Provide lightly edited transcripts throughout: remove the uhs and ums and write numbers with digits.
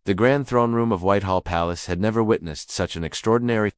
The grand throne room of Whitehall Palace had never witnessed such an extraordinary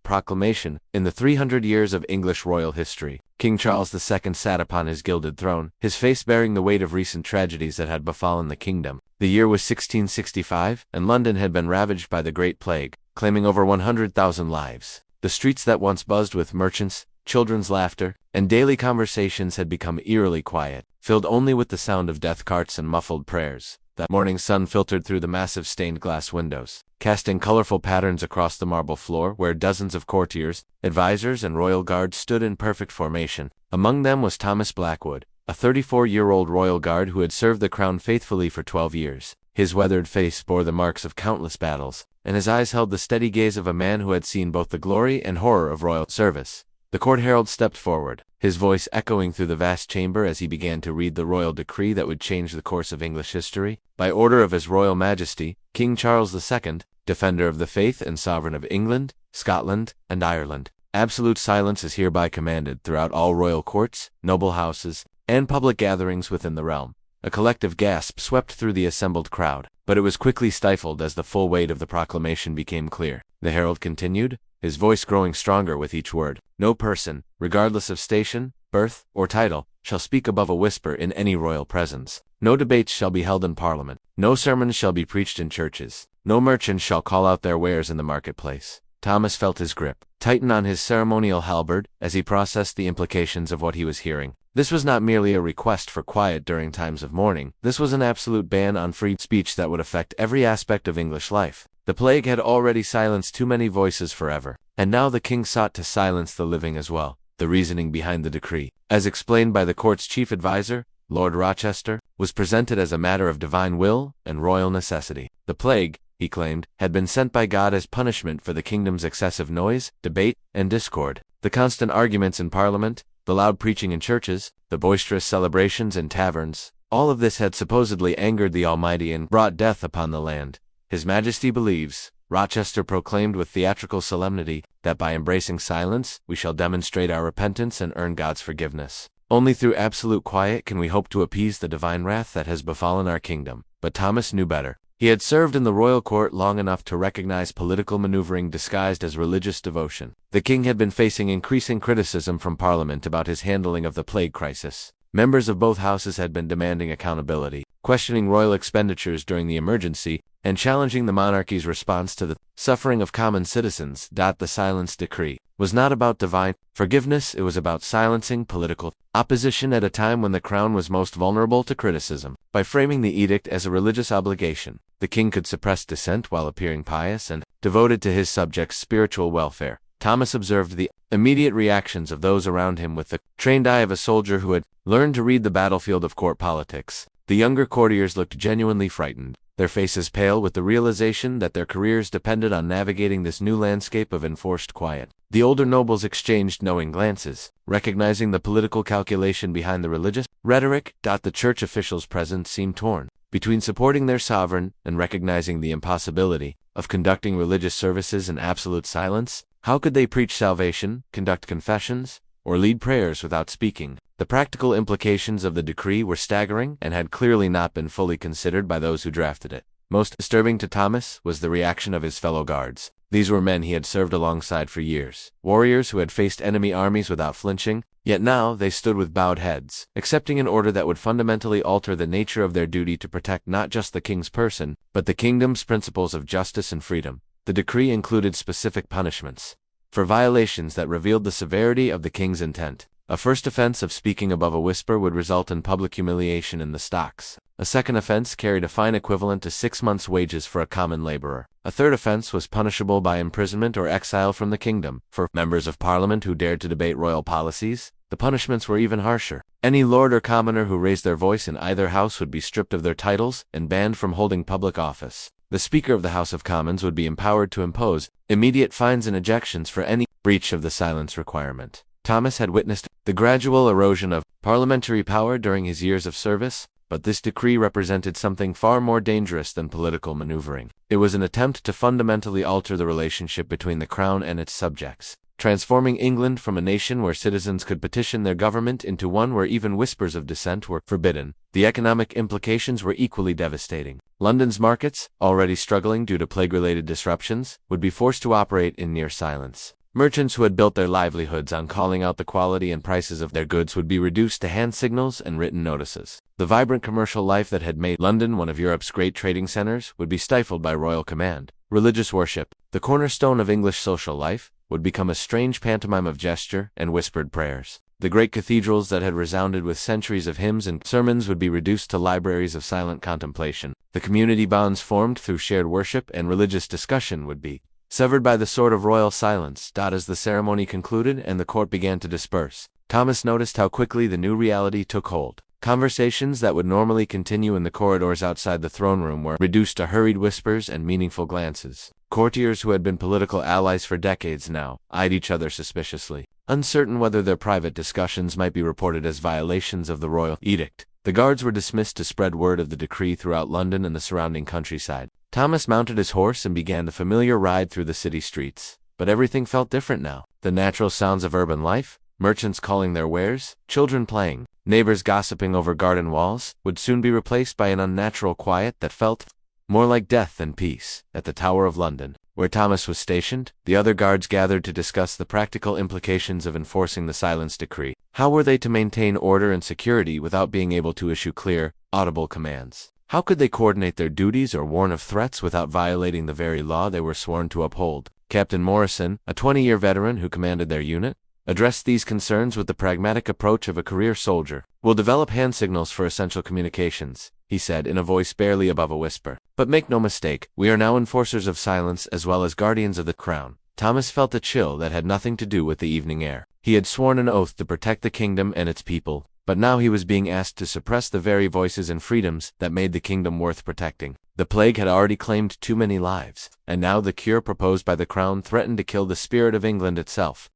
proclamation in the 300 years of English royal history. King Charles II sat upon his gilded throne, his face bearing the weight of recent tragedies that had befallen the kingdom. The year was 1665, and London had been ravaged by the Great Plague, claiming over 100,000 lives. The streets that once buzzed with merchants, children's laughter, and daily conversations had become eerily quiet, filled only with the sound of death carts and muffled prayers. That morning sun filtered through the massive stained glass windows, casting colorful patterns across the marble floor where dozens of courtiers, advisors, and royal guards stood in perfect formation. Among them was Thomas Blackwood, a 34-year-old royal guard who had served the crown faithfully for 12 years. His weathered face bore the marks of countless battles, and his eyes held the steady gaze of a man who had seen both the glory and horror of royal service. The court herald stepped forward, his voice echoing through the vast chamber as he began to read the royal decree that would change the course of English history. By order of His Royal Majesty, King Charles II, Defender of the Faith and Sovereign of England, Scotland, and Ireland, absolute silence is hereby commanded throughout all royal courts, noble houses, and public gatherings within the realm. A collective gasp swept through the assembled crowd, but it was quickly stifled as the full weight of the proclamation became clear. The herald continued, his voice growing stronger with each word. No person, regardless of station, birth, or title, shall speak above a whisper in any royal presence. No debates shall be held in Parliament. No sermons shall be preached in churches. No merchants shall call out their wares in the marketplace. Thomas felt his grip tighten on his ceremonial halberd as he processed the implications of what he was hearing. This was not merely a request for quiet during times of mourning. This was an absolute ban on free speech that would affect every aspect of English life. The plague had already silenced too many voices forever, and now the king sought to silence the living as well. The reasoning behind the decree, as explained by the court's chief advisor, Lord Rochester, was presented as a matter of divine will and royal necessity. The plague, he claimed, had been sent by God as punishment for the kingdom's excessive noise, debate, and discord. The constant arguments in Parliament, the loud preaching in churches, the boisterous celebrations in taverns, all of this had supposedly angered the Almighty and brought death upon the land. His Majesty believes, Rochester proclaimed with theatrical solemnity, that by embracing silence, we shall demonstrate our repentance and earn God's forgiveness. Only through absolute quiet can we hope to appease the divine wrath that has befallen our kingdom. But Thomas knew better. He had served in the royal court long enough to recognize political maneuvering disguised as religious devotion. The king had been facing increasing criticism from Parliament about his handling of the plague crisis. Members of both houses had been demanding accountability, questioning royal expenditures during the emergency, and challenging the monarchy's response to the suffering of common citizens. The silence decree was not about divine forgiveness, it was about silencing political opposition at a time when the crown was most vulnerable to criticism. By framing the edict as a religious obligation, the king could suppress dissent while appearing pious and devoted to his subjects' spiritual welfare. Thomas observed the immediate reactions of those around him with the trained eye of a soldier who had learned to read the battlefield of court politics. The younger courtiers looked genuinely frightened, their faces pale with the realization that their careers depended on navigating this new landscape of enforced quiet. The older nobles exchanged knowing glances, recognizing the political calculation behind the religious rhetoric. The church officials present seemed torn between supporting their sovereign and recognizing the impossibility of conducting religious services in absolute silence. How could they preach salvation, conduct confessions, or lead prayers without speaking? The practical implications of the decree were staggering and had clearly not been fully considered by those who drafted it. Most disturbing to Thomas was the reaction of his fellow guards. These were men he had served alongside for years, warriors who had faced enemy armies without flinching, yet now they stood with bowed heads, accepting an order that would fundamentally alter the nature of their duty to protect not just the king's person, but the kingdom's principles of justice and freedom. The decree included specific punishments for violations that revealed the severity of the king's intent. A first offense of speaking above a whisper would result in public humiliation in the stocks. A second offense carried a fine equivalent to 6 months' wages for a common laborer. A third offense was punishable by imprisonment or exile from the kingdom. For members of Parliament who dared to debate royal policies, the punishments were even harsher. Any lord or commoner who raised their voice in either house would be stripped of their titles and banned from holding public office. The Speaker of the House of Commons would be empowered to impose immediate fines and ejections for any breach of the silence requirement. Thomas had witnessed the gradual erosion of parliamentary power during his years of service, but this decree represented something far more dangerous than political maneuvering. It was an attempt to fundamentally alter the relationship between the crown and its subjects. transforming England from a nation where citizens could petition their government into one where even whispers of dissent were forbidden. The economic implications were equally devastating. London's markets, already struggling due to plague-related disruptions, would be forced to operate in near silence. Merchants who had built their livelihoods on calling out the quality and prices of their goods would be reduced to hand signals and written notices. The vibrant commercial life that had made London one of Europe's great trading centers would be stifled by royal command. Religious worship, the cornerstone of English social life, would become a strange pantomime of gesture and whispered prayers. The great cathedrals that had resounded with centuries of hymns and sermons would be reduced to libraries of silent contemplation. The community bonds formed through shared worship and religious discussion would be severed by the sword of royal silence. As the ceremony concluded and the court began to disperse, Thomas noticed how quickly the new reality took hold. Conversations that would normally continue in the corridors outside the throne room were reduced to hurried whispers and meaningful glances. Courtiers who had been political allies for decades now eyed each other suspiciously, uncertain whether their private discussions might be reported as violations of the royal edict. The guards were dismissed to spread word of the decree throughout London and the surrounding countryside. Thomas mounted his horse and began the familiar ride through the city streets. But everything felt different now. The natural sounds of urban life, merchants calling their wares, children playing, neighbors gossiping over garden walls, would soon be replaced by an unnatural quiet that felt more like death than peace. At the Tower of London, where Thomas was stationed, the other guards gathered to discuss the practical implications of enforcing the silence decree. How were they to maintain order and security without being able to issue clear, audible commands? How could they coordinate their duties or warn of threats without violating the very law they were sworn to uphold? Captain Morrison, a 20-year veteran who commanded their unit, addressed these concerns with the pragmatic approach of a career soldier. "We'll develop hand signals for essential communications," he said in a voice barely above a whisper. "But make no mistake, we are now enforcers of silence as well as guardians of the crown." Thomas felt a chill that had nothing to do with the evening air. He had sworn an oath to protect the kingdom and its people, but now he was being asked to suppress the very voices and freedoms that made the kingdom worth protecting. The plague had already claimed too many lives, and now the cure proposed by the crown threatened to kill the spirit of England itself.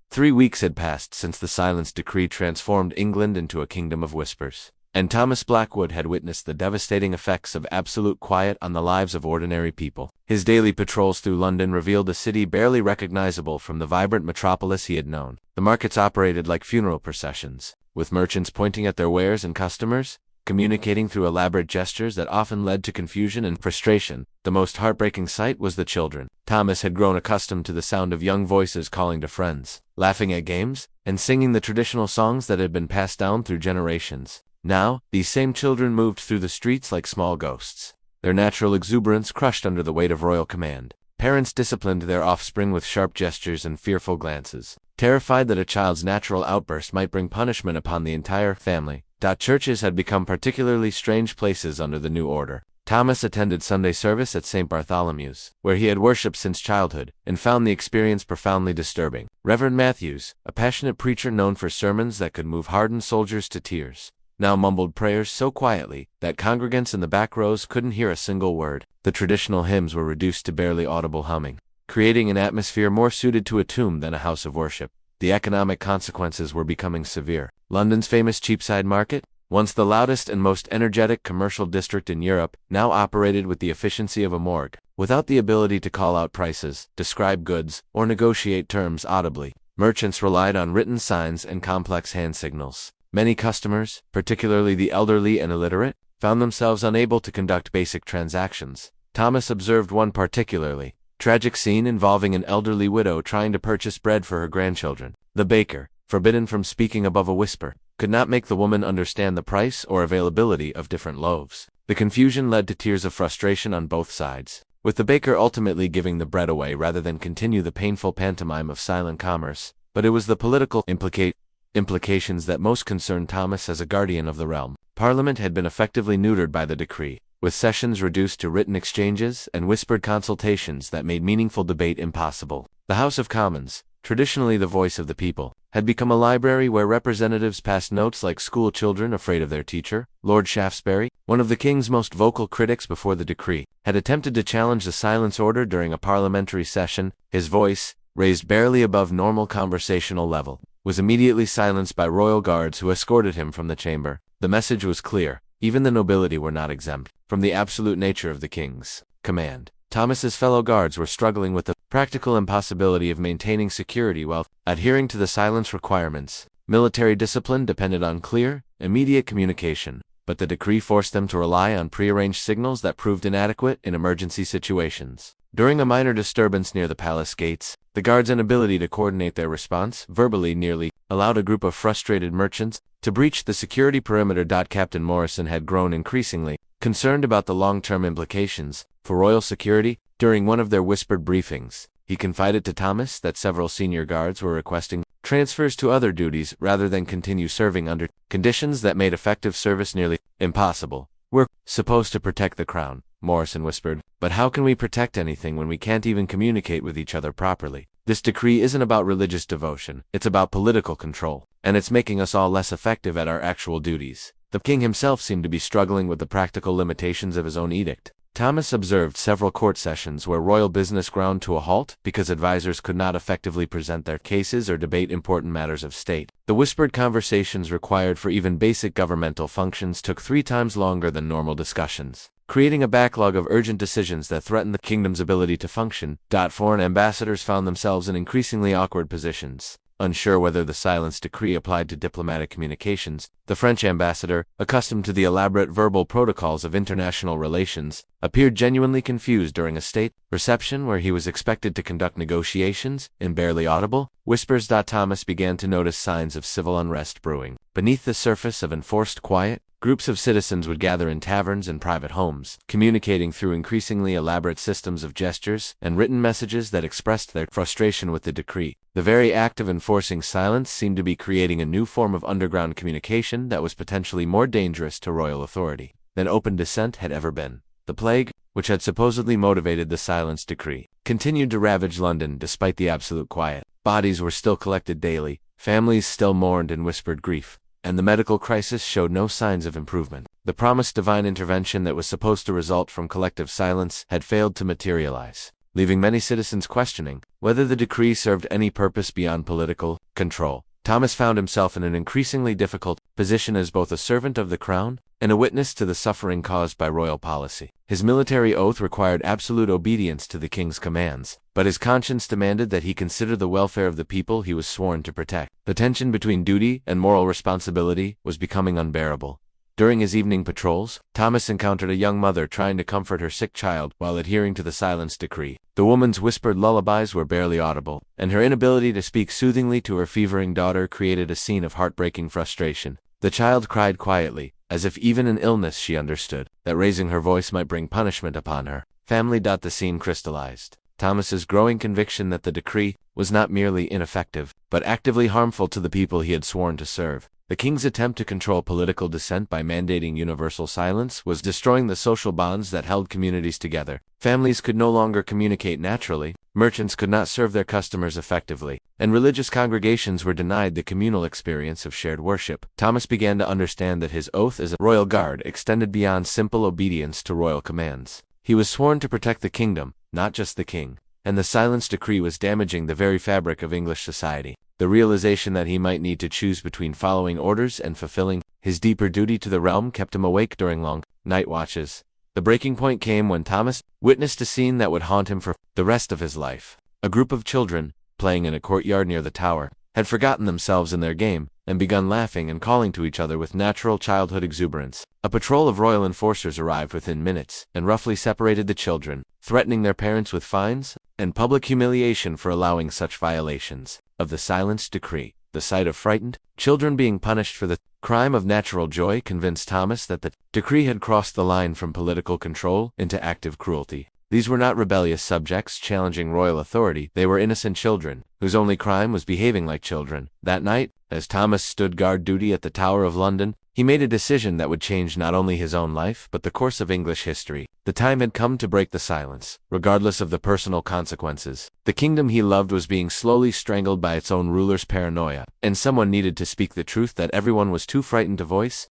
3 weeks had passed since the silence decree transformed England into a kingdom of whispers, and Thomas Blackwood had witnessed the devastating effects of absolute quiet on the lives of ordinary people. His daily patrols through London revealed a city barely recognizable from the vibrant metropolis he had known. The markets operated like funeral processions, with merchants pointing at their wares and customers, communicating through elaborate gestures that often led to confusion and frustration. The most heartbreaking sight was the children. Thomas had grown accustomed to the sound of young voices calling to friends, laughing at games, and singing the traditional songs that had been passed down through generations. Now, these same children moved through the streets like small ghosts, their natural exuberance crushed under the weight of royal command. Parents disciplined their offspring with sharp gestures and fearful glances, terrified that a child's natural outburst might bring punishment upon the entire family. Churches had become particularly strange places under the new order. Thomas attended Sunday service at St. Bartholomew's, where he had worshipped since childhood, and found the experience profoundly disturbing. Reverend Matthews, a passionate preacher known for sermons that could move hardened soldiers to tears, now mumbled prayers so quietly that congregants in the back rows couldn't hear a single word. The traditional hymns were reduced to barely audible humming, creating an atmosphere more suited to a tomb than a house of worship. The economic consequences were becoming severe. London's famous Cheapside Market, once the loudest and most energetic commercial district in Europe, now operated with the efficiency of a morgue. Without the ability to call out prices, describe goods, or negotiate terms audibly, merchants relied on written signs and complex hand signals. Many customers, particularly the elderly and illiterate, found themselves unable to conduct basic transactions. Thomas observed one particularly tragic scene involving an elderly widow trying to purchase bread for her grandchildren. The baker, forbidden from speaking above a whisper, could not make the woman understand the price or availability of different loaves. The confusion led to tears of frustration on both sides, with the baker ultimately giving the bread away rather than continue the painful pantomime of silent commerce. But it was the political implications that most concerned Thomas as a guardian of the realm. Parliament had been effectively neutered by the decree, with sessions reduced to written exchanges and whispered consultations that made meaningful debate impossible. The House of Commons, traditionally the voice of the people, had become a library where representatives passed notes like school children afraid of their teacher. Lord Shaftesbury, one of the king's most vocal critics before the decree, had attempted to challenge the silence order during a parliamentary session. His voice, raised barely above normal conversational level, was immediately silenced by royal guards who escorted him from the chamber. The message was clear. Even the nobility were not exempt from the absolute nature of the king's command. Thomas's fellow guards were struggling with the practical impossibility of maintaining security while adhering to the silence requirements. Military discipline depended on clear, immediate communication, but the decree forced them to rely on prearranged signals that proved inadequate in emergency situations. During a minor disturbance near the palace gates, the guards' inability to coordinate their response verbally nearly allowed a group of frustrated merchants to breach the security perimeter. Captain Morrison had grown increasingly concerned about the long-term implications for royal security. During one of their whispered briefings, he confided to Thomas that several senior guards were requesting transfers to other duties rather than continue serving under conditions that made effective service nearly impossible. "We're supposed to protect the crown," Morrison whispered, "but how can we protect anything when we can't even communicate with each other properly? This decree isn't about religious devotion, it's about political control, and it's making us all less effective at our actual duties." The king himself seemed to be struggling with the practical limitations of his own edict. Thomas observed several court sessions where royal business ground to a halt because advisors could not effectively present their cases or debate important matters of state. The whispered conversations required for even basic governmental functions took 3 times longer than normal discussions, creating a backlog of urgent decisions that threatened the kingdom's ability to function. Foreign ambassadors found themselves in increasingly awkward positions, unsure whether the silence decree applied to diplomatic communications. The French ambassador, accustomed to the elaborate verbal protocols of international relations, appeared genuinely confused during a state reception where he was expected to conduct negotiations in barely audible whispers. Thomas began to notice signs of civil unrest brewing. Beneath the surface of enforced quiet, groups of citizens would gather in taverns and private homes, communicating through increasingly elaborate systems of gestures and written messages that expressed their frustration with the decree. The very act of enforcing silence seemed to be creating a new form of underground communication that was potentially more dangerous to royal authority than open dissent had ever been. The plague, which had supposedly motivated the silence decree, continued to ravage London despite the absolute quiet. Bodies were still collected daily, families still mourned in whispered grief, and the medical crisis showed no signs of improvement. The promised divine intervention that was supposed to result from collective silence had failed to materialize, leaving many citizens questioning whether the decree served any purpose beyond political control. Thomas found himself in an increasingly difficult position as both a servant of the crown and a witness to the suffering caused by royal policy. His military oath required absolute obedience to the king's commands, but his conscience demanded that he consider the welfare of the people he was sworn to protect. The tension between duty and moral responsibility was becoming unbearable. During his evening patrols, Thomas encountered a young mother trying to comfort her sick child while adhering to the silence decree. The woman's whispered lullabies were barely audible, and her inability to speak soothingly to her fevering daughter created a scene of heartbreaking frustration. The child cried quietly, as if even in illness she understood that raising her voice might bring punishment upon her family. The scene crystallized Thomas's growing conviction that the decree was not merely ineffective, but actively harmful to the people he had sworn to serve. The king's attempt to control political dissent by mandating universal silence was destroying the social bonds that held communities together. Families could no longer communicate naturally, merchants could not serve their customers effectively, and religious congregations were denied the communal experience of shared worship. Thomas began to understand that his oath as a royal guard extended beyond simple obedience to royal commands. He was sworn to protect the kingdom, not just the king, and the silence decree was damaging the very fabric of English society. The realization that he might need to choose between following orders and fulfilling his deeper duty to the realm kept him awake during long night watches. The breaking point came when Thomas witnessed a scene that would haunt him for the rest of his life. A group of children, playing in a courtyard near the tower, had forgotten themselves in their game and begun laughing and calling to each other with natural childhood exuberance. A patrol of royal enforcers arrived within minutes and roughly separated the children, threatening their parents with fines and public humiliation for allowing such violations of the silence decree. The sight of frightened children being punished for the crime of natural joy convinced Thomas that the decree had crossed the line from political control into active cruelty. These were not rebellious subjects challenging royal authority, they were innocent children, whose only crime was behaving like children. That night, as Thomas stood guard duty at the Tower of London, he made a decision that would change not only his own life but the course of English history. The time had come to break the silence, regardless of the personal consequences. The kingdom he loved was being slowly strangled by its own ruler's paranoia, and someone needed to speak the truth that everyone was too frightened to voice.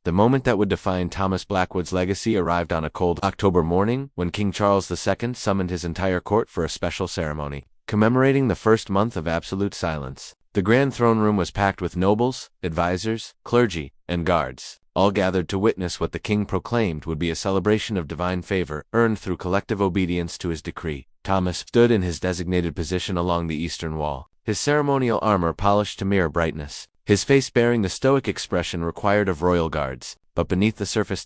The moment that would define Thomas Blackwood's legacy arrived on a cold October morning when King Charles II summoned his entire court for a special ceremony, commemorating the first month of absolute silence. The grand throne room was packed with nobles, advisors, clergy, and guards. all gathered to witness what the king proclaimed would be a celebration of divine favor earned through collective obedience to his decree. Thomas stood in his designated position along the eastern wall, his ceremonial armor polished to mirror brightness, his face bearing the stoic expression required of royal guards. But beneath the surface,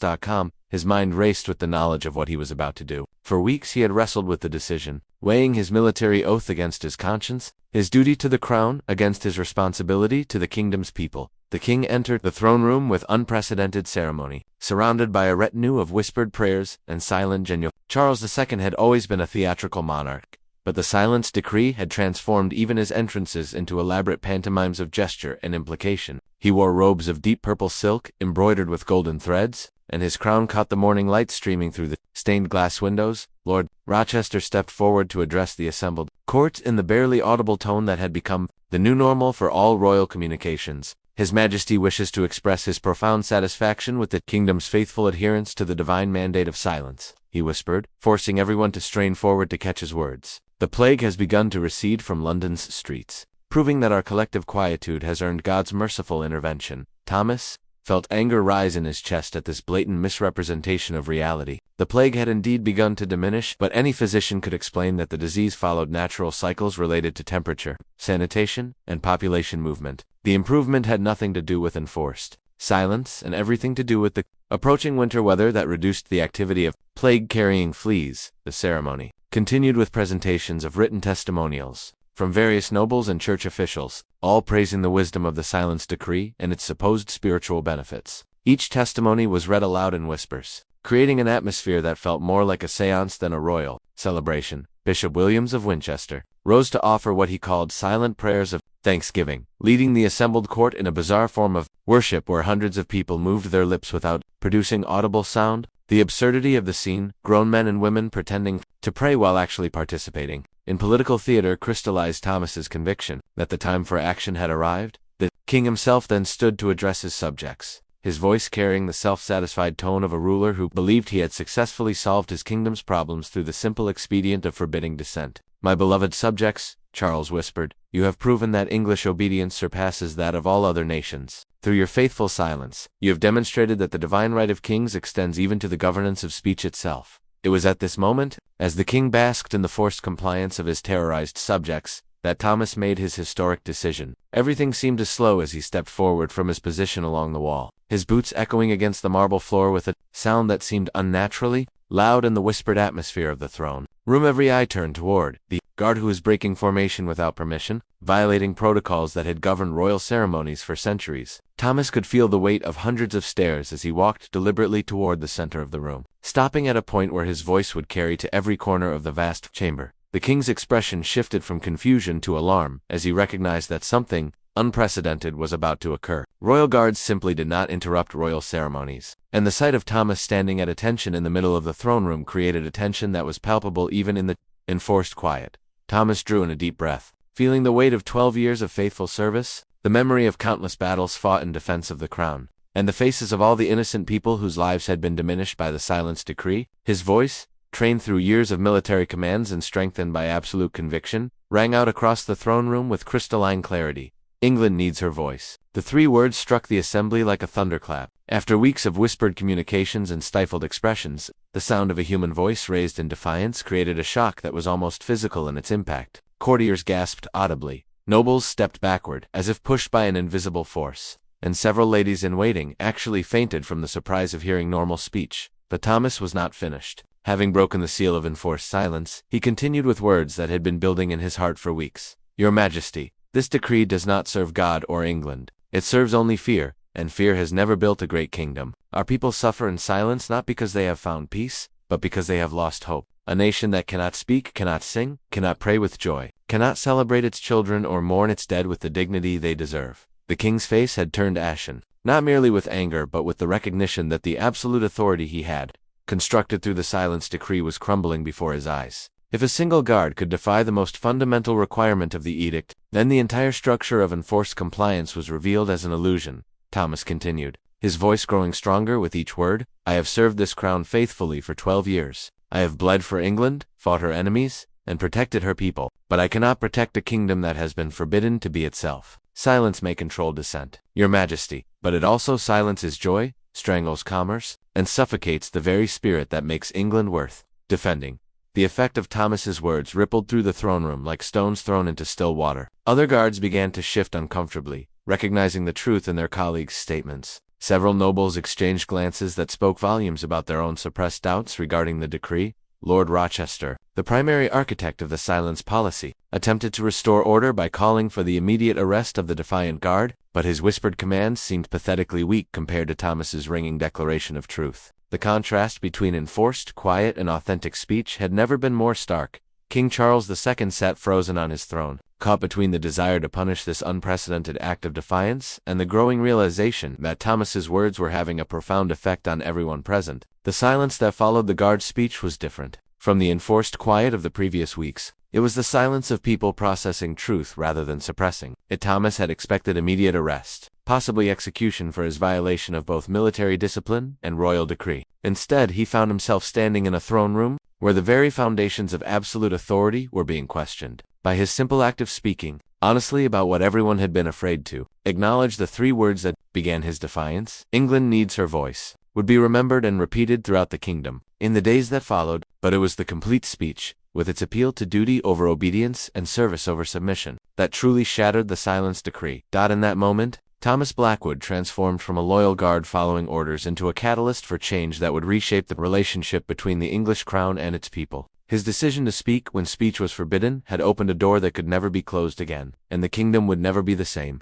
his mind raced with the knowledge of what he was about to do. For weeks he had wrestled with the decision, weighing his military oath against his conscience, his duty to the crown against his responsibility to the kingdom's people. The king entered the throne room with unprecedented ceremony, surrounded by a retinue of whispered prayers and silent genuflections. Charles II had always been a theatrical monarch, but the silence decree had transformed even his entrances into elaborate pantomimes of gesture and implication. He wore robes of deep purple silk, embroidered with golden threads, and his crown caught the morning light streaming through the stained glass windows. Lord Rochester stepped forward to address the assembled court in the barely audible tone that had become the new normal for all royal communications. His Majesty wishes to express his profound satisfaction with the kingdom's faithful adherence to the divine mandate of silence, he whispered, forcing everyone to strain forward to catch his words. The plague has begun to recede from London's streets, proving that our collective quietude has earned God's merciful intervention. Thomas felt anger rise in his chest at this blatant misrepresentation of reality. The plague had indeed begun to diminish, but any physician could explain that the disease followed natural cycles related to temperature, sanitation, and population movement. The improvement had nothing to do with enforced silence and everything to do with the approaching winter weather that reduced the activity of plague-carrying fleas. The ceremony continued with presentations of written testimonials from various nobles and church officials, all praising the wisdom of the silence decree and its supposed spiritual benefits. Each testimony was read aloud in whispers, creating an atmosphere that felt more like a séance than a royal celebration. Bishop Williams of Winchester rose to offer what he called silent prayers of thanksgiving, leading the assembled court in a bizarre form of worship where hundreds of people moved their lips without producing audible sound. The absurdity of the scene, grown men and women pretending to pray while actually participating in political theater, crystallized Thomas's conviction that the time for action had arrived. The king himself then stood to address his subjects, his voice carrying the self-satisfied tone of a ruler who believed he had successfully solved his kingdom's problems through the simple expedient of forbidding dissent. "My beloved subjects," Charles whispered, "you have proven that English obedience surpasses that of all other nations. Through your faithful silence, you have demonstrated that the divine right of kings extends even to the governance of speech itself." It was at this moment, as the king basked in the forced compliance of his terrorized subjects, that Thomas made his historic decision. Everything seemed to slow as he stepped forward from his position along the wall, his boots echoing against the marble floor with a sound that seemed unnaturally loud in the whispered atmosphere of the throne room. Every eye turned toward the guard who was breaking formation without permission, violating protocols that had governed royal ceremonies for centuries. Thomas could feel the weight of hundreds of stares as he walked deliberately toward the center of the room, stopping at a point where his voice would carry to every corner of the vast chamber. The king's expression shifted from confusion to alarm as he recognized that something unprecedented was about to occur. Royal guards simply did not interrupt royal ceremonies, and the sight of Thomas standing at attention in the middle of the throne room created a tension that was palpable even in the enforced quiet. Thomas drew in a deep breath, feeling the weight of 12 years of faithful service, the memory of countless battles fought in defense of the crown, and the faces of all the innocent people whose lives had been diminished by the silence decree. His voice, trained through years of military commands and strengthened by absolute conviction, rang out across the throne room with crystalline clarity. "England needs her voice." The 3 words struck the assembly like a thunderclap. After weeks of whispered communications and stifled expressions, the sound of a human voice raised in defiance created a shock that was almost physical in its impact. Courtiers gasped audibly, nobles stepped backward as if pushed by an invisible force, and several ladies in waiting actually fainted from the surprise of hearing normal speech. But Thomas was not finished. Having broken the seal of enforced silence, he continued with words that had been building in his heart for weeks. "Your Majesty, this decree does not serve God or England. It serves only fear, and fear has never built a great kingdom. Our people suffer in silence not because they have found peace, but because they have lost hope. A nation that cannot speak, cannot sing, cannot pray with joy, cannot celebrate its children or mourn its dead with the dignity they deserve." The king's face had turned ashen, not merely with anger but with the recognition that the absolute authority he had constructed through the silence decree was crumbling before his eyes. If a single guard could defy the most fundamental requirement of the edict, then the entire structure of enforced compliance was revealed as an illusion. Thomas continued, his voice growing stronger with each word. "I have served this crown faithfully for 12 years. I have bled for England, fought her enemies, and protected her people. But I cannot protect a kingdom that has been forbidden to be itself. Silence may control dissent, Your Majesty, but it also silences joy, strangles commerce, and suffocates the very spirit that makes England worth defending. The effect of Thomas's words rippled through the throne room like stones thrown into still water. Other guards began to shift uncomfortably, recognizing the truth in their colleagues' statements. Several nobles exchanged glances that spoke volumes about their own suppressed doubts regarding the decree. Lord Rochester, the primary architect of the silence policy, attempted to restore order by calling for the immediate arrest of the defiant guard, but his whispered commands seemed pathetically weak compared to Thomas's ringing declaration of truth. The contrast between enforced, quiet, and authentic speech had never been more stark. King Charles II sat frozen on his throne, caught between the desire to punish this unprecedented act of defiance and the growing realization that Thomas's words were having a profound effect on everyone present. The silence that followed the guard's speech was different. From the enforced quiet of the previous weeks, it was the silence of people processing truth rather than suppressing it. Thomas had expected immediate arrest, possibly execution for his violation of both military discipline and royal decree. Instead, he found himself standing in a throne room where the very foundations of absolute authority were being questioned. By his simple act of speaking, honestly about what everyone had been afraid to acknowledge, the three words that began his defiance, "England needs her voice," would be remembered and repeated throughout the kingdom in the days that followed. But it was the complete speech, with its appeal to duty over obedience and service over submission, that truly shattered the silence decree. In that moment, Thomas Blackwood transformed from a loyal guard following orders into a catalyst for change that would reshape the relationship between the English crown and its people. His decision to speak when speech was forbidden had opened a door that could never be closed again, and the kingdom would never be the same.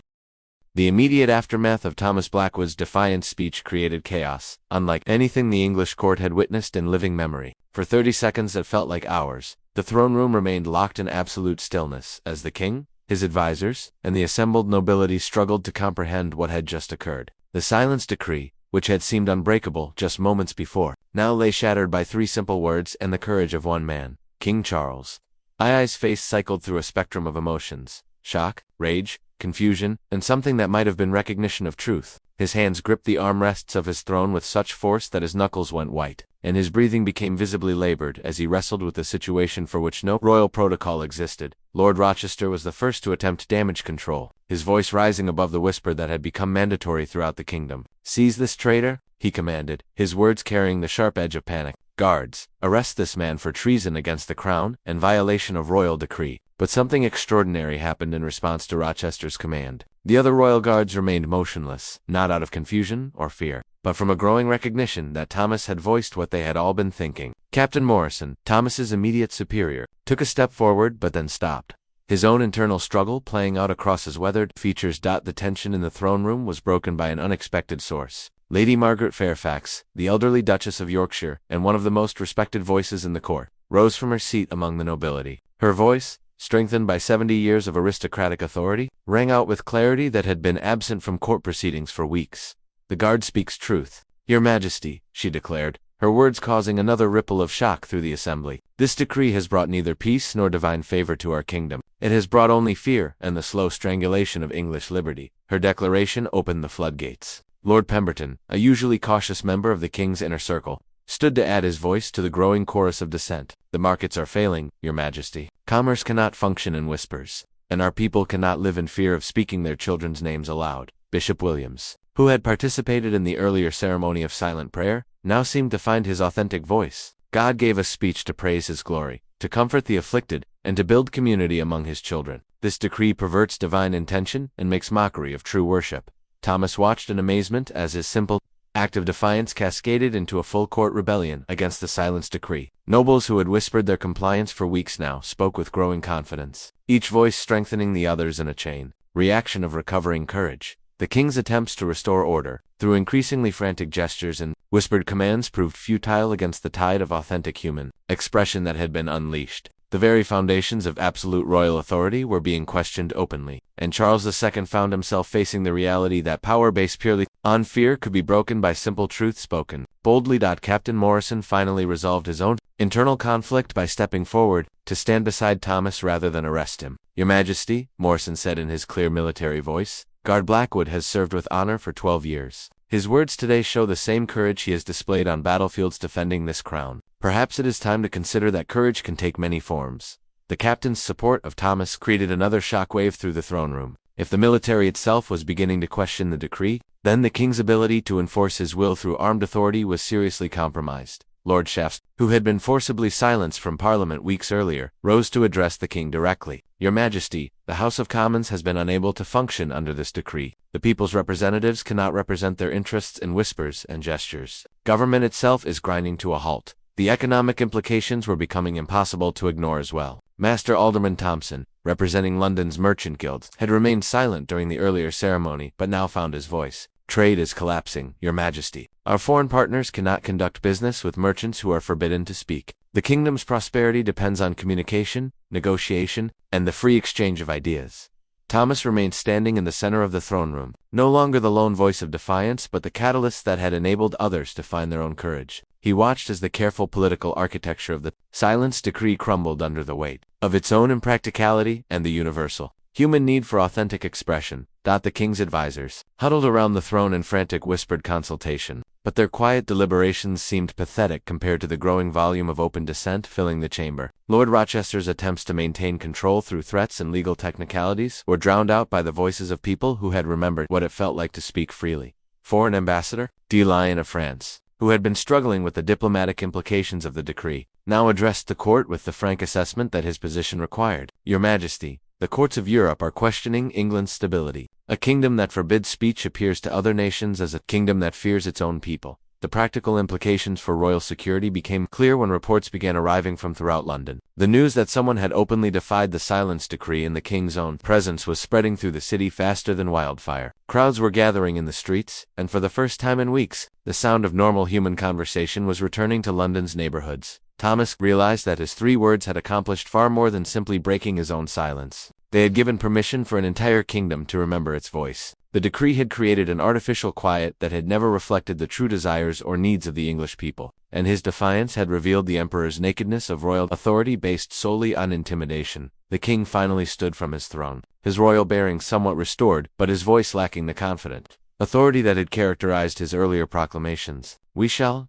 The immediate aftermath of Thomas Blackwood's defiant speech created chaos, unlike anything the English court had witnessed in living memory. For 30 seconds that felt like hours, the throne room remained locked in absolute stillness, as the king, his advisors, and the assembled nobility struggled to comprehend what had just occurred. The silence decree, which had seemed unbreakable just moments before, now lay shattered by 3 simple words and the courage of one man, King Charles. I's face cycled through a spectrum of emotions: shock, rage, confusion, and something that might have been recognition of truth. His hands gripped the armrests of his throne with such force that his knuckles went white, and his breathing became visibly labored as he wrestled with a situation for which no royal protocol existed. Lord Rochester was the first to attempt damage control, his voice rising above the whisper that had become mandatory throughout the kingdom. "Seize this traitor," he commanded, his words carrying the sharp edge of panic. "Guards, arrest this man for treason against the crown and violation of royal decree." But something extraordinary happened in response to Rochester's command. The other royal guards remained motionless, not out of confusion or fear, but from a growing recognition that Thomas had voiced what they had all been thinking. Captain Morrison, Thomas's immediate superior, took a step forward but then stopped, his own internal struggle playing out across his weathered features. The tension in the throne room was broken by an unexpected source. Lady Margaret Fairfax, the elderly Duchess of Yorkshire and one of the most respected voices in the court, rose from her seat among the nobility. Her voice, strengthened by 70 years of aristocratic authority, rang out with clarity that had been absent from court proceedings for weeks. "The guard speaks truth, Your Majesty," she declared, her words causing another ripple of shock through the assembly. "This decree has brought neither peace nor divine favor to our kingdom. It has brought only fear and the slow strangulation of English liberty." Her declaration opened the floodgates. Lord Pemberton, a usually cautious member of the king's inner circle, stood to add his voice to the growing chorus of dissent. "The markets are failing, Your Majesty. Commerce cannot function in whispers, and our people cannot live in fear of speaking their children's names aloud." Bishop Williams, who had participated in the earlier ceremony of silent prayer, now seemed to find his authentic voice. God gave a speech to praise his glory, to comfort the afflicted, and to build community among his children. This decree perverts divine intention and makes mockery of true worship. Thomas watched in amazement as his simple act of defiance cascaded into a full court rebellion against the silence decree. Nobles who had whispered their compliance for weeks now spoke with growing confidence, each voice strengthening the others in a chain reaction of recovering courage. The king's attempts to restore order, through increasingly frantic gestures and whispered commands, proved futile against the tide of authentic human expression that had been unleashed. The very foundations of absolute royal authority were being questioned openly, and Charles II found himself facing the reality that power based purely on fear could be broken by simple truth spoken boldly. Captain Morrison finally resolved his own internal conflict by stepping forward to stand beside Thomas rather than arrest him. "Your Majesty," Morrison said in his clear military voice, "Guard Blackwood has served with honor for 12 years. His words today show the same courage he has displayed on battlefields defending this crown. Perhaps it is time to consider that courage can take many forms." The captain's support of Thomas created another shockwave through the throne room. If the military itself was beginning to question the decree, then the king's ability to enforce his will through armed authority was seriously compromised. Lord Shaftesbury, who had been forcibly silenced from Parliament weeks earlier, rose to address the king directly. Your Majesty, the House of Commons has been unable to function under this decree. The people's representatives cannot represent their interests in whispers and gestures. Government itself is grinding to a halt. The economic implications were becoming impossible to ignore as well. Master Alderman Thompson, representing London's merchant guilds, had remained silent during the earlier ceremony but now found his voice. Trade is collapsing, Your Majesty. Our foreign partners cannot conduct business with merchants who are forbidden to speak. The kingdom's prosperity depends on communication, negotiation, and the free exchange of ideas. Thomas remained standing in the center of the throne room, no longer the lone voice of defiance but the catalyst that had enabled others to find their own courage. He watched as the careful political architecture of the silence decree crumbled under the weight of its own impracticality and the universal human need for authentic expression. The king's advisors huddled around the throne in frantic whispered consultation, but their quiet deliberations seemed pathetic compared to the growing volume of open dissent filling the chamber. Lord Rochester's attempts to maintain control through threats and legal technicalities were drowned out by the voices of people who had remembered what it felt like to speak freely. Foreign Ambassador de Lyon of France, who had been struggling with the diplomatic implications of the decree, now addressed the court with the frank assessment that his position required. Your Majesty, the courts of Europe are questioning England's stability. A kingdom that forbids speech appears to other nations as a kingdom that fears its own people. The practical implications for royal security became clear when reports began arriving from throughout London. The news that someone had openly defied the silence decree in the king's own presence was spreading through the city faster than wildfire. Crowds were gathering in the streets, and for the first time in weeks, the sound of normal human conversation was returning to London's neighborhoods. Thomas realized that his 3 words had accomplished far more than simply breaking his own silence. They had given permission for an entire kingdom to remember its voice. The decree had created an artificial quiet that had never reflected the true desires or needs of the English people, and his defiance had revealed the emperor's nakedness of royal authority based solely on intimidation. The king finally stood from his throne, his royal bearing somewhat restored, but his voice lacking the confident authority that had characterized his earlier proclamations. We shall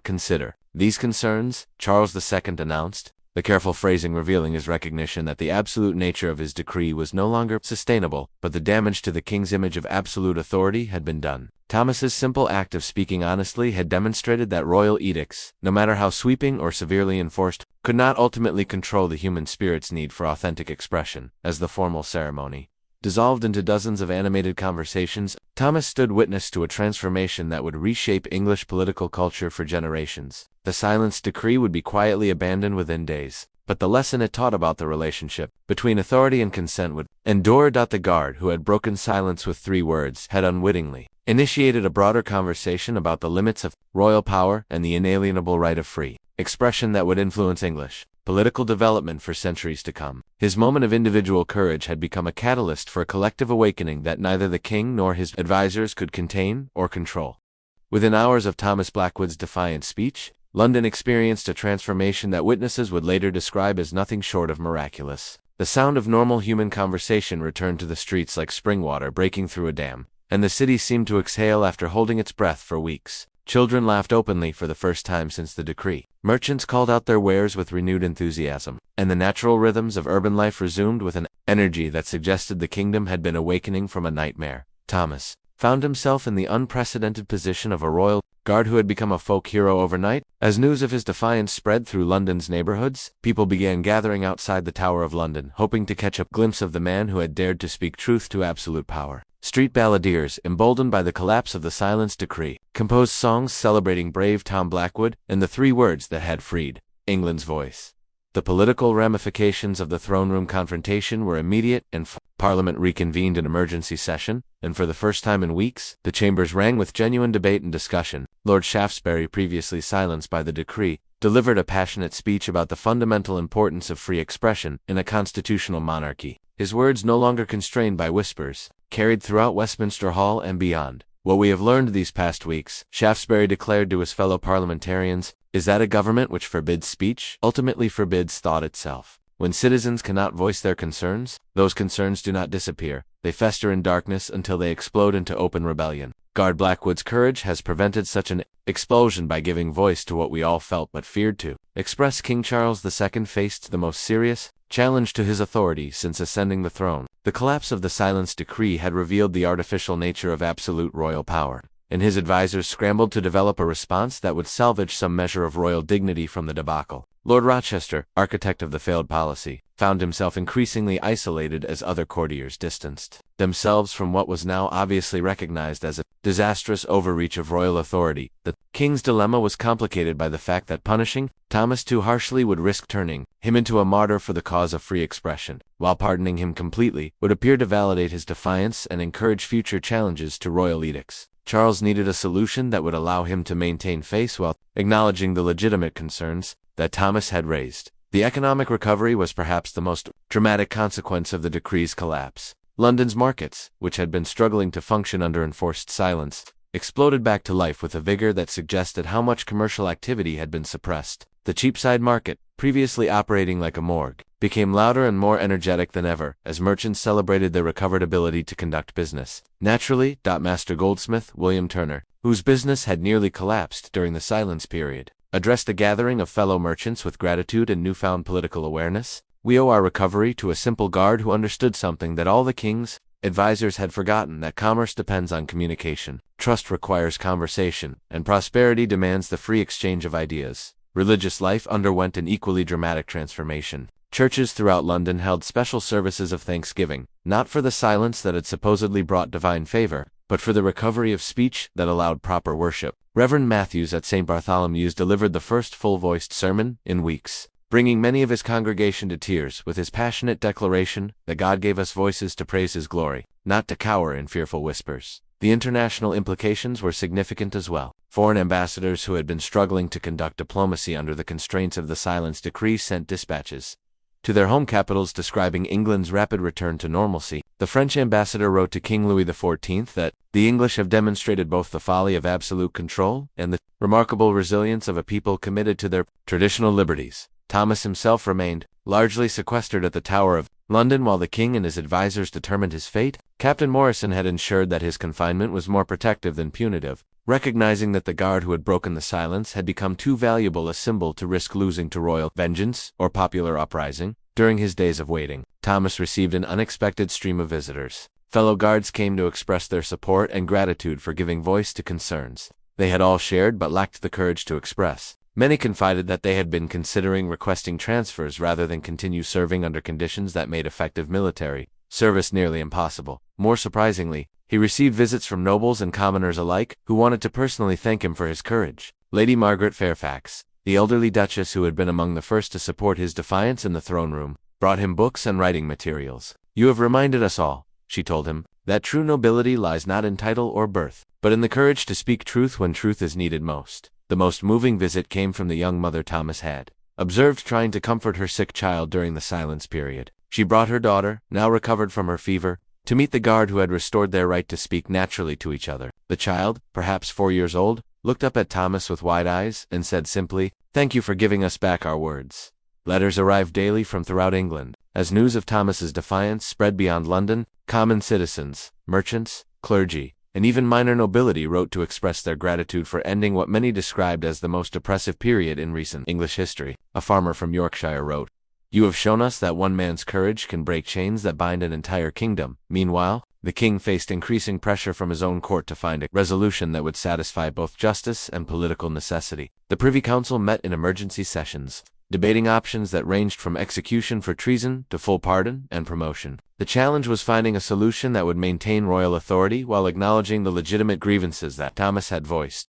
consider these concerns, Charles II announced, the careful phrasing revealing his recognition that the absolute nature of his decree was no longer sustainable, but the damage to the king's image of absolute authority had been done. Thomas's simple act of speaking honestly had demonstrated that royal edicts, no matter how sweeping or severely enforced, could not ultimately control the human spirit's need for authentic expression. As the formal ceremony dissolved into dozens of animated conversations, Thomas stood witness to a transformation that would reshape English political culture for generations. The silence decree would be quietly abandoned within days, but the lesson it taught about the relationship between authority and consent would endure. The guard who had broken silence with 3 words had unwittingly initiated a broader conversation about the limits of royal power and the inalienable right of free expression that would influence English political development for centuries to come. His moment of individual courage had become a catalyst for a collective awakening that neither the king nor his advisors could contain or control. Within hours of Thomas Blackwood's defiant speech, London experienced a transformation that witnesses would later describe as nothing short of miraculous. The sound of normal human conversation returned to the streets like spring water breaking through a dam, and the city seemed to exhale after holding its breath for weeks. Children laughed openly for the first time since the decree. Merchants called out their wares with renewed enthusiasm, and the natural rhythms of urban life resumed with an energy that suggested the kingdom had been awakening from a nightmare. Thomas found himself in the unprecedented position of a royal guard who had become a folk hero overnight. As news of his defiance spread through London's neighborhoods, people began gathering outside the Tower of London, hoping to catch a glimpse of the man who had dared to speak truth to absolute power. Street balladeers, emboldened by the collapse of the silence decree, composed songs celebrating brave Tom Blackwood and the 3 words that had freed England's voice. The political ramifications of the throne room confrontation were immediate, and Parliament reconvened in emergency session, and for the first time in weeks, the chambers rang with genuine debate and discussion. Lord Shaftesbury, previously silenced by the decree, delivered a passionate speech about the fundamental importance of free expression in a constitutional monarchy. His words, no longer constrained by whispers, carried throughout Westminster Hall and beyond. What we have learned these past weeks, Shaftesbury declared to his fellow parliamentarians, is that a government which forbids speech ultimately forbids thought itself. When citizens cannot voice their concerns, those concerns do not disappear. They fester in darkness until they explode into open rebellion. Guard Blackwood's courage has prevented such an explosion by giving voice to what we all felt but feared to express. King Charles II faced the most serious challenge to his authority since ascending the throne. The collapse of the silence decree had revealed the artificial nature of absolute royal power, and his advisors scrambled to develop a response that would salvage some measure of royal dignity from the debacle. Lord Rochester, architect of the failed policy, found himself increasingly isolated as other courtiers distanced themselves from what was now obviously recognized as a disastrous overreach of royal authority. The king's dilemma was complicated by the fact that punishing Thomas too harshly would risk turning him into a martyr for the cause of free expression, while pardoning him completely would appear to validate his defiance and encourage future challenges to royal edicts. Charles needed a solution that would allow him to maintain face while acknowledging the legitimate concerns that Thomas had raised. The economic recovery was perhaps the most dramatic consequence of the decree's collapse. London's markets, which had been struggling to function under enforced silence, exploded back to life with a vigor that suggested how much commercial activity had been suppressed. The Cheapside market, previously operating like a morgue, became louder and more energetic than ever as merchants celebrated their recovered ability to conduct business. Naturally, Master Goldsmith William Turner, whose business had nearly collapsed during the silence period, addressed a gathering of fellow merchants with gratitude and newfound political awareness. "We owe our recovery to a simple guard who understood something that all the king's advisors had forgotten, that commerce depends on communication, trust requires conversation, and prosperity demands the free exchange of ideas." Religious life underwent an equally dramatic transformation. Churches throughout London held special services of thanksgiving, not for the silence that had supposedly brought divine favor, but for the recovery of speech that allowed proper worship. Reverend Matthews at St. Bartholomew's delivered the first full-voiced sermon in weeks, bringing many of his congregation to tears with his passionate declaration that God gave us voices to praise His glory, not to cower in fearful whispers. The international implications were significant as well. Foreign ambassadors who had been struggling to conduct diplomacy under the constraints of the silence decree sent dispatches to their home capitals describing England's rapid return to normalcy. The French ambassador wrote to King Louis XIV that the English have demonstrated both the folly of absolute control and the remarkable resilience of a people committed to their traditional liberties. Thomas himself remained largely sequestered at the Tower of London while the king and his advisors determined his fate. Captain Morrison had ensured that his confinement was more protective than punitive, recognizing that the guard who had broken the silence had become too valuable a symbol to risk losing to royal vengeance or popular uprising. During his days of waiting, Thomas received an unexpected stream of visitors. Fellow guards came to express their support and gratitude for giving voice to concerns they had all shared but lacked the courage to express. Many confided that they had been considering requesting transfers rather than continue serving under conditions that made effective military service nearly impossible. More surprisingly, he received visits from nobles and commoners alike who wanted to personally thank him for his courage. Lady Margaret Fairfax, the elderly duchess who had been among the first to support his defiance in the throne room, brought him books and writing materials. "You have reminded us all," she told him, "that true nobility lies not in title or birth, but in the courage to speak truth when truth is needed most." The most moving visit came from the young mother Thomas had observed trying to comfort her sick child during the silence period. She brought her daughter, now recovered from her fever, to meet the guard who had restored their right to speak naturally to each other. The child, perhaps 4 years old, looked up at Thomas with wide eyes and said simply, "Thank you for giving us back our words." Letters arrived daily from throughout England. As news of Thomas's defiance spread beyond London, common citizens, merchants, clergy, and even minor nobility wrote to express their gratitude for ending what many described as the most oppressive period in recent English history. A farmer from Yorkshire wrote, "You have shown us that one man's courage can break chains that bind an entire kingdom." Meanwhile, the king faced increasing pressure from his own court to find a resolution that would satisfy both justice and political necessity. The Privy Council met in emergency sessions, debating options that ranged from execution for treason to full pardon and promotion. The challenge was finding a solution that would maintain royal authority while acknowledging the legitimate grievances that Thomas had voiced.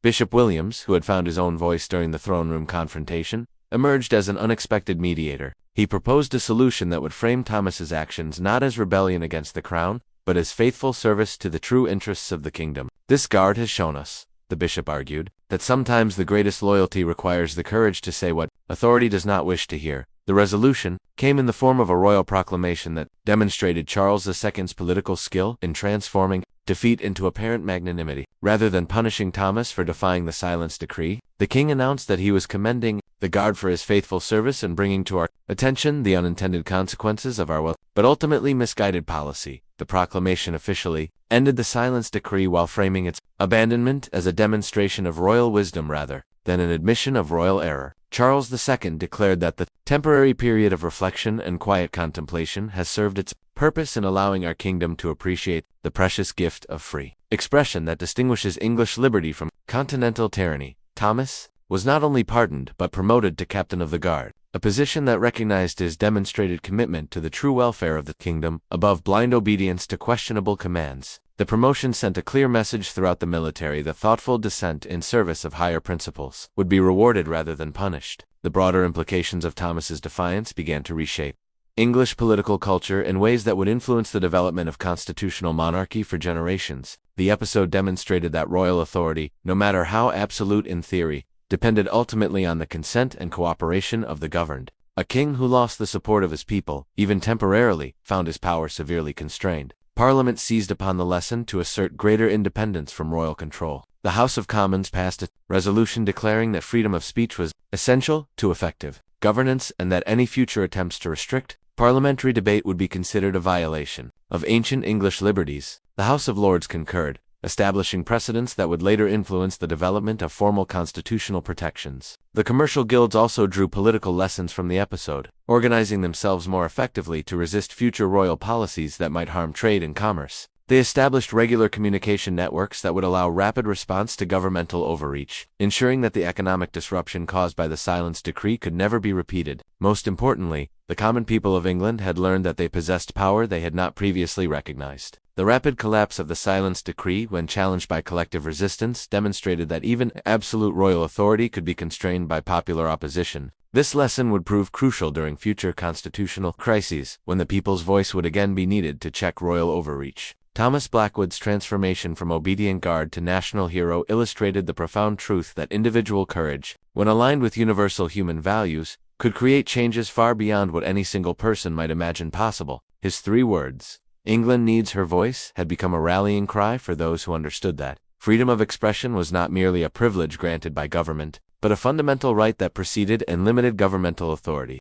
Bishop Williams, who had found his own voice during the throne room confrontation, emerged as an unexpected mediator. He proposed a solution that would frame Thomas's actions not as rebellion against the crown, but as faithful service to the true interests of the kingdom. "This guard has shown us," the bishop argued, "that sometimes the greatest loyalty requires the courage to say what authority does not wish to hear." The resolution came in the form of a royal proclamation that demonstrated Charles II's political skill in transforming defeat into apparent magnanimity. Rather than punishing Thomas for defying the silence decree, the king announced that he was commending the guard for his faithful service and bringing to our attention the unintended consequences of our but ultimately misguided policy. The proclamation officially ended the silence decree while framing its abandonment as a demonstration of royal wisdom rather than an admission of royal error. Charles II declared that the temporary period of reflection and quiet contemplation has served its purpose in allowing our kingdom to appreciate the precious gift of free expression that distinguishes English liberty from continental tyranny. Thomas was not only pardoned but promoted to Captain of the Guard, a position that recognized his demonstrated commitment to the true welfare of the kingdom above blind obedience to questionable commands. The promotion sent a clear message throughout the military that thoughtful dissent in service of higher principles would be rewarded rather than punished. The broader implications of Thomas's defiance began to reshape English political culture in ways that would influence the development of constitutional monarchy for generations. The episode demonstrated that royal authority, no matter how absolute in theory, depended ultimately on the consent and cooperation of the governed. A king who lost the support of his people, even temporarily, found his power severely constrained. Parliament seized upon the lesson to assert greater independence from royal control. The House of Commons passed a resolution declaring that freedom of speech was essential to effective governance and that any future attempts to restrict parliamentary debate would be considered a violation of ancient English liberties. The House of Lords concurred, establishing precedents that would later influence the development of formal constitutional protections. The commercial guilds also drew political lessons from the episode, organizing themselves more effectively to resist future royal policies that might harm trade and commerce. They established regular communication networks that would allow rapid response to governmental overreach, ensuring that the economic disruption caused by the Silence Decree could never be repeated. Most importantly, the common people of England had learned that they possessed power they had not previously recognized. The rapid collapse of the Silence Decree, when challenged by collective resistance, demonstrated that even absolute royal authority could be constrained by popular opposition. This lesson would prove crucial during future constitutional crises, when the people's voice would again be needed to check royal overreach. Thomas Blackwood's transformation from obedient guard to national hero illustrated the profound truth that individual courage, when aligned with universal human values, could create changes far beyond what any single person might imagine possible. His 3 words, "England needs her voice," had become a rallying cry for those who understood that freedom of expression was not merely a privilege granted by government, but a fundamental right that preceded and limited governmental authority.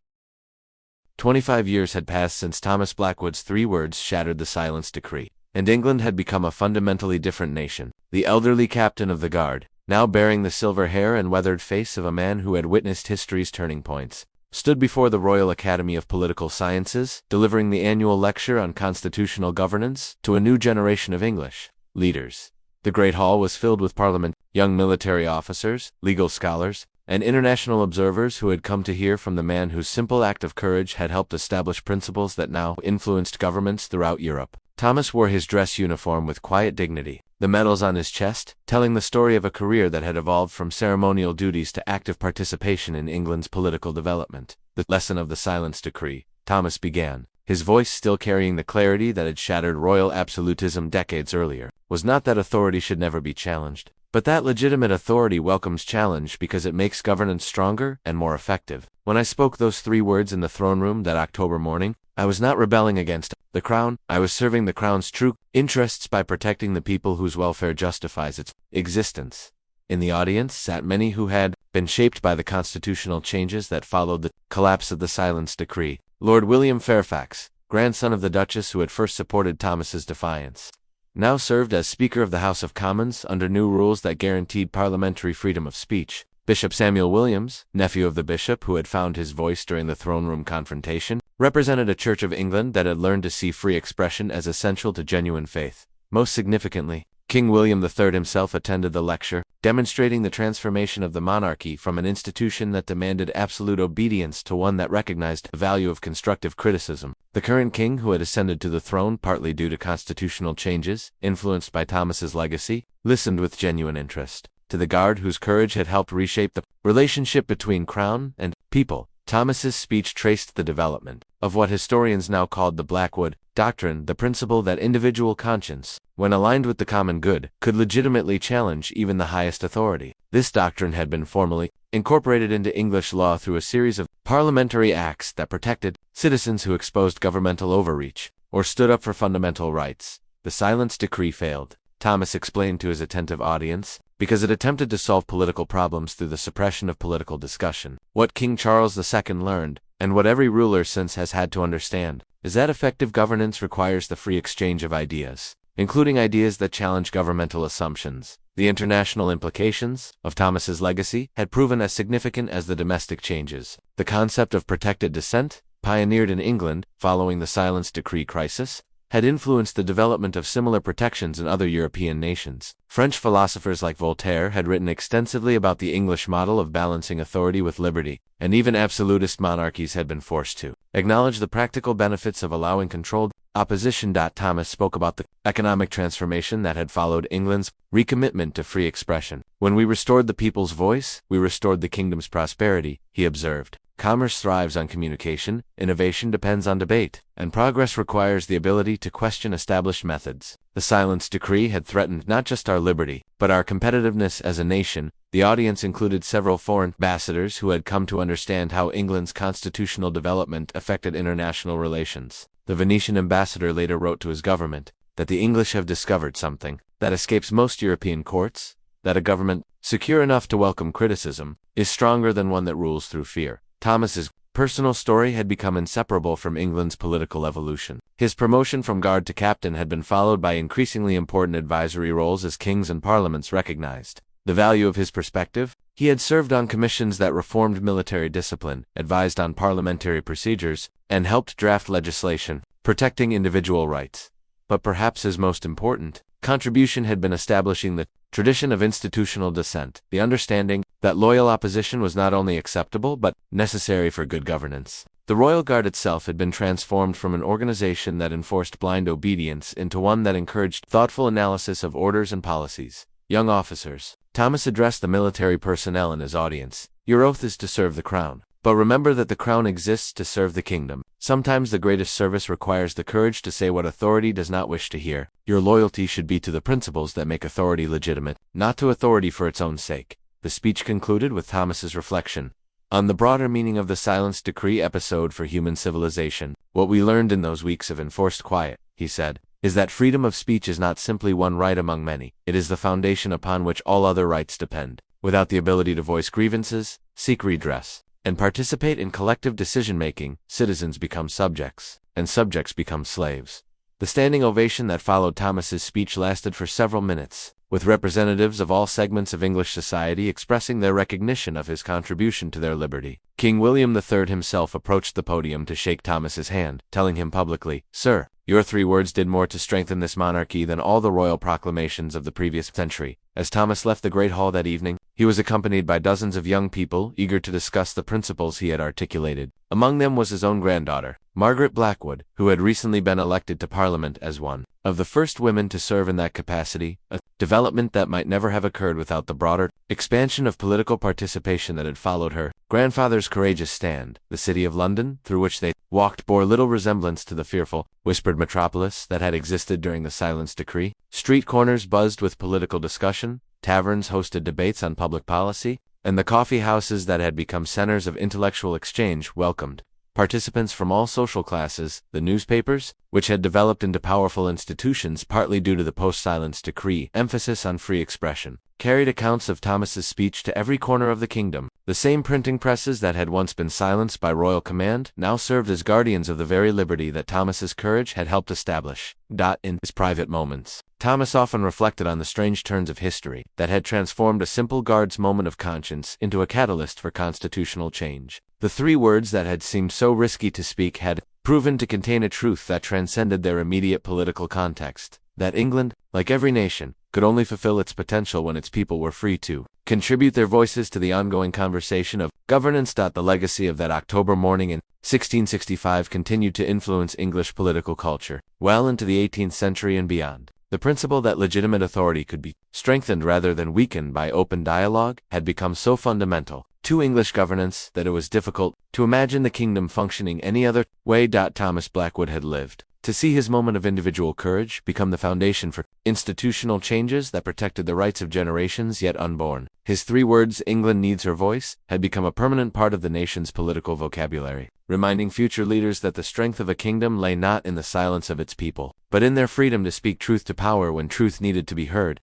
25 years had passed since Thomas Blackwood's 3 words shattered the Silence Decree, and England had become a fundamentally different nation. The elderly captain of the guard, now bearing the silver hair and weathered face of a man who had witnessed history's turning points, stood before the Royal Academy of Political Sciences, delivering the annual lecture on constitutional governance to a new generation of English leaders. The Great Hall was filled with Parliament, young military officers, legal scholars, and international observers who had come to hear from the man whose simple act of courage had helped establish principles that now influenced governments throughout Europe. Thomas wore his dress uniform with quiet dignity, the medals on his chest, telling the story of a career that had evolved from ceremonial duties to active participation in England's political development. The lesson of the Silence Decree, Thomas began, his voice still carrying the clarity that had shattered royal absolutism decades earlier, was not that authority should never be challenged, but that legitimate authority welcomes challenge because it makes governance stronger and more effective. When I spoke those 3 words in the throne room that October morning, I was not rebelling against the crown, I was serving the crown's true interests by protecting the people whose welfare justifies its existence. In the audience sat many who had been shaped by the constitutional changes that followed the collapse of the Silence Decree. Lord William Fairfax, grandson of the Duchess who had first supported Thomas's defiance, now served as Speaker of the House of Commons under new rules that guaranteed parliamentary freedom of speech. Bishop Samuel Williams, nephew of the bishop who had found his voice during the throne room confrontation, represented a Church of England that had learned to see free expression as essential to genuine faith. Most significantly, King William III himself attended the lecture, demonstrating the transformation of the monarchy from an institution that demanded absolute obedience to one that recognized the value of constructive criticism. The current king, who had ascended to the throne partly due to constitutional changes, influenced by Thomas's legacy, listened with genuine interest to the guard whose courage had helped reshape the relationship between crown and people. Thomas's speech traced the development of what historians now called the Blackwood Doctrine, the principle that individual conscience, when aligned with the common good, could legitimately challenge even the highest authority. This doctrine had been formally incorporated into English law through a series of parliamentary acts that protected citizens who exposed governmental overreach or stood up for fundamental rights. The Silence Decree failed, Thomas explained to his attentive audience, because it attempted to solve political problems through the suppression of political discussion. What King Charles II learned, and what every ruler since has had to understand, is that effective governance requires the free exchange of ideas, including ideas that challenge governmental assumptions. The international implications of Thomas's legacy had proven as significant as the domestic changes. The concept of protected descent, pioneered in England following the Silence Decree crisis, had influenced the development of similar protections in other European nations. French philosophers like Voltaire had written extensively about the English model of balancing authority with liberty, and even absolutist monarchies had been forced to acknowledge the practical benefits of allowing controlled opposition. Thomas spoke about the economic transformation that had followed England's recommitment to free expression. When we restored the people's voice, we restored the kingdom's prosperity, he observed. Commerce thrives on communication, innovation depends on debate, and progress requires the ability to question established methods. The Silence Decree had threatened not just our liberty, but our competitiveness as a nation. The audience included several foreign ambassadors who had come to understand how England's constitutional development affected international relations. The Venetian ambassador later wrote to his government that the English have discovered something that escapes most European courts, that a government, secure enough to welcome criticism, is stronger than one that rules through fear. Thomas's personal story had become inseparable from England's political evolution. His promotion from guard to captain had been followed by increasingly important advisory roles as kings and parliaments recognized the value of his perspective. He had served on commissions that reformed military discipline, advised on parliamentary procedures, and helped draft legislation protecting individual rights. But perhaps his most important contribution had been establishing the tradition of institutional dissent, the understanding that loyal opposition was not only acceptable but necessary for good governance. The Royal Guard itself had been transformed from an organization that enforced blind obedience into one that encouraged thoughtful analysis of orders and policies. Young officers, Thomas addressed the military personnel in his audience. Your oath is to serve the crown. But remember that the crown exists to serve the kingdom. Sometimes the greatest service requires the courage to say what authority does not wish to hear. Your loyalty should be to the principles that make authority legitimate, not to authority for its own sake. The speech concluded with Thomas's reflection on the broader meaning of the Silence Decree episode for human civilization. What we learned in those weeks of enforced quiet, he said, is that freedom of speech is not simply one right among many. It is the foundation upon which all other rights depend. Without the ability to voice grievances, seek redress, and participate in collective decision-making, citizens become subjects, and subjects become slaves. The standing ovation that followed Thomas's speech lasted for several minutes, with representatives of all segments of English society expressing their recognition of his contribution to their liberty. King William III himself approached the podium to shake Thomas's hand, telling him publicly, "Sir, your 3 words did more to strengthen this monarchy than all the royal proclamations of the previous century." As Thomas left the Great Hall that evening, he was accompanied by dozens of young people eager to discuss the principles he had articulated. Among them was his own granddaughter, Margaret Blackwood, who had recently been elected to Parliament as one of the first women to serve in that capacity, a development that might never have occurred without the broader expansion of political participation that had followed her grandfather's courageous stand. The city of London, through which they walked, bore little resemblance to the fearful, whispered metropolis that had existed during the Silence Decree. Street corners buzzed with political discussion, taverns hosted debates on public policy, and the coffee houses that had become centers of intellectual exchange welcomed participants from all social classes. The newspapers, which had developed into powerful institutions partly due to the post-Silence Decree emphasis on free expression, carried accounts of Thomas's speech to every corner of the kingdom. The same printing presses that had once been silenced by royal command now served as guardians of the very liberty that Thomas's courage had helped establish. In his private moments, Thomas often reflected on the strange turns of history that had transformed a simple guard's moment of conscience into a catalyst for constitutional change. The 3 words that had seemed so risky to speak had proven to contain a truth that transcended their immediate political context, that England, like every nation, could only fulfill its potential when its people were free to contribute their voices to the ongoing conversation of governance. The legacy of that October morning in 1665 continued to influence English political culture well into the 18th century and beyond. The principle that legitimate authority could be strengthened rather than weakened by open dialogue had become so fundamental to English governance that it was difficult to imagine the kingdom functioning any other way. Thomas Blackwood had lived to see his moment of individual courage become the foundation for institutional changes that protected the rights of generations yet unborn. His 3 words, "England needs her voice," had become a permanent part of the nation's political vocabulary, reminding future leaders that the strength of a kingdom lay not in the silence of its people, but in their freedom to speak truth to power when truth needed to be heard.